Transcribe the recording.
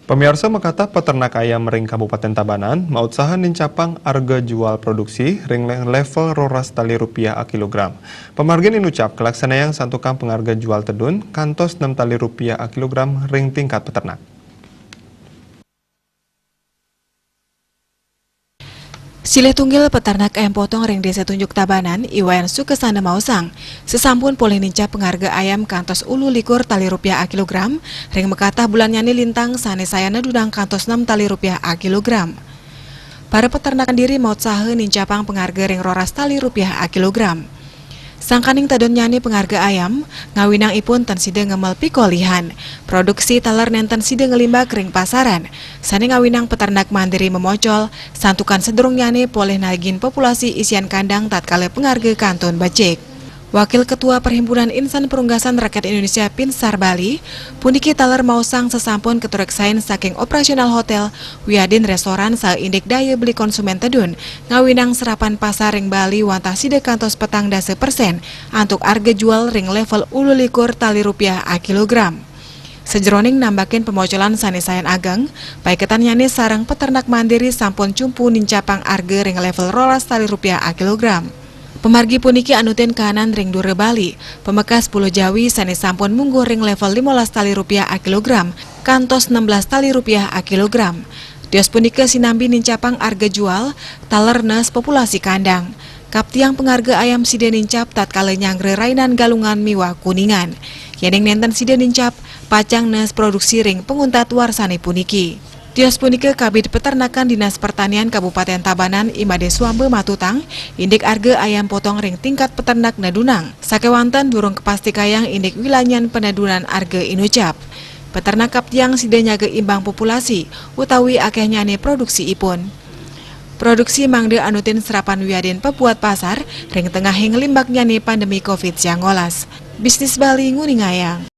Pemirsa Makata peternak ayam ring Kabupaten Tabanan mau usaha nincapang harga jual produksi ring level roras tali rupiah a kilogram. Pemargin inucap kelaksanaan santukang pengharga jual tedun kantos 6 tali rupiah a kilogram ring tingkat peternak. Silih tunggil peternak ayam potong ring desa Tunjuk Tabanan, Iwayan Sukesana Mausang. Sesampun poleh ninca pengharga ayam kantos ulu likur tali rupiah a kilogram, ring Makata bulan nyani lintang sane sayana dudang kantos 6 tali rupiah a kilogram. Para peternakan diri maut sahe nincapang pengharga ring roras tali rupiah a kilogram. Sangkaning tadon nyani pengharga ayam, ngawinang ipun tan sida ngemel pikolihan. Produksi taler nenten sida ngelimbak ring pasaran. Sani ngawinang peternak mandiri memocol, santukan sedurung nyani poleh nagin populasi isian kandang tatkala pengharga kanton Bacek. Wakil Ketua Perhimpunan Insan Perunggasan Rakyat Indonesia Pinsar Bali, puniki taler mausang sesampun ketureksain saking operasional hotel, wiadin restoran saindik daya beli konsumen tedun, ngawinang serapan pasar ring Bali wantah sida kantos petang dase persen, antuk harga jual ring level ulu likur tali rupiah a kilogram. Sejeroning nambakin pemocolan sanisayan agang, paiketan nyani sarang peternak mandiri sampun cumpu nincapang harga ring level rolas tali rupiah a kilogram. Pemargi puniki anutin kahanan ring Dure Bali, pemekas Pulau Jawi sani sampun mungguh ring level 15 tali rupiah a kilogram, kantos 16 tali rupiah a kilogram. Dios puniki sinambi nincapang harga jual, taler nes populasi kandang. Kaptiang pengharga ayam sida nincap tatkala nyangre rainan galungan miwa kuningan. Yeneng nenten sida nincap, pacang nes produksi ring penguntat warsani puniki. Dios punike Kabid Peternakan Dinas Pertanian Kabupaten Tabanan Imade Suambe Matutang indik harga ayam potong ring tingkat peternak nadunang. Sakewanten durung kepasti kayang indik wilanyan penadunan harga inucap. Peternak kaptiang sida nyaga imbang populasi utawi akeh nyane produksi ipun. Produksi mangde anutin serapan wiadin pebuat pasar ring tengah hing limbak nyane pandemi COVID-19. Bisnis Bali nguning ayang.